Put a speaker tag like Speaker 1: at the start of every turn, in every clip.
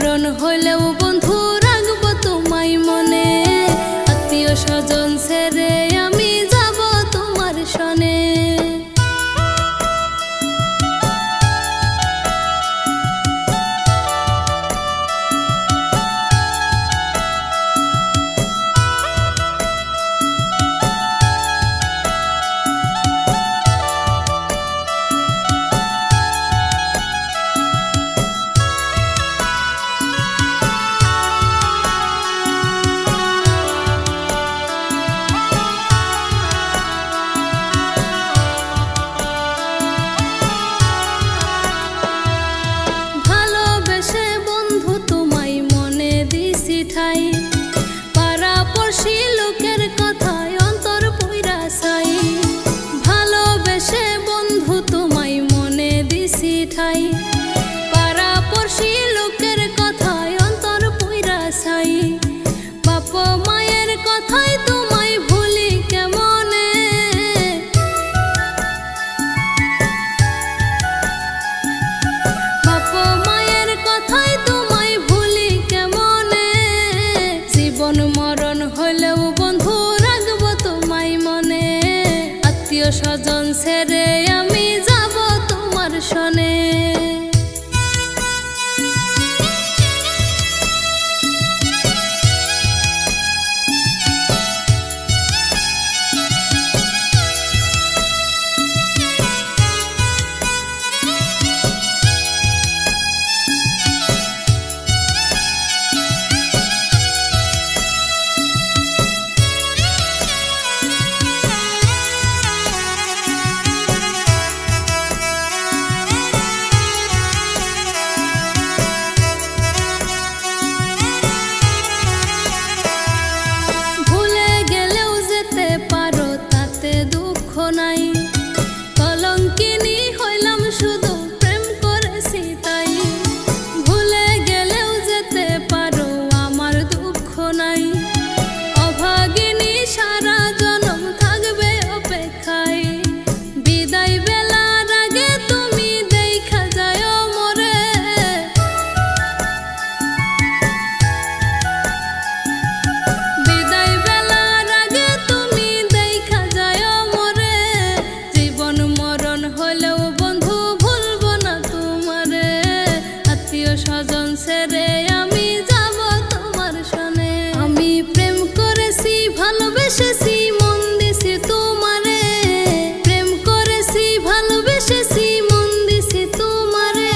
Speaker 1: মরণ হইলেও বন্ধু রাখবো তোমায় মনে, আত্মীয় স্বজন ছেড়ে আমি যাব তোমার সনে। পাড়াপড়শি লোকের কথায় অন্তর পুইরা ছাই, ভালোবেসে বন্ধু তোমায় মনে দিছি ঠাই। পাড়াপড়শি লোকের কথায় অন্তর পুইরা ছাই, বাপ মায়ের কথায় তোমায় ভুলি কেমনে। বাপ মায়ের কথায় তোমায় ভুলি কেমনে, জীবন মরণ হইলেও বন্ধু রাখবো তোমায় মনে, আত্মীয় স্বজন ছেড়ে আমি যাব তোমার সনে। কলঙ্কিনী হইলাম শুধু প্রেম করেছি তাই, ভুলে গেলেও যেতে পারো আমার দুঃখ নাই। অভাগিনী সারা জনম থাকবে অপেক্ষায়, বিদায় বেলার আগে তুমি দেখা যায় মরে। বিদায় বেলার আগে তুমি দেখা যায় মরে, জীবন মরণ হলেও বন্ধু ভুলবো না তোমারে, আত্মীয় স্বজন ছেড়ে আমি যাব তোমার সনে। আমি প্রেম করেছি ভালোবেসেছি মন দিছি তোমারে, প্রেম করেছি ভালোবেসেছি মন দিছি তোমারে,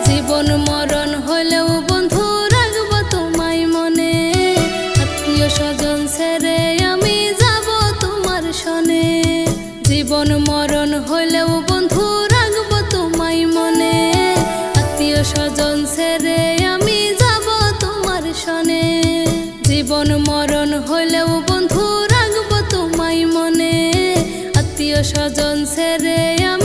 Speaker 1: জীবন মরণ হলেও বন্ধু রাখবো তোমায় মনে, আত্মীয় স্বজন ছেড়ে আমি যাব তোমার সনে। জীবন মরণ হইলেও বন্ধু রাখবো তোমায় মনে, আত্মীয় স্বজন ছেড়ে আমি যাব তোমার সনে। জীবন মরণ হইলেও বন্ধু রাখবো তোমায় মনে, আত্মীয় স্বজন ছেড়ে আমি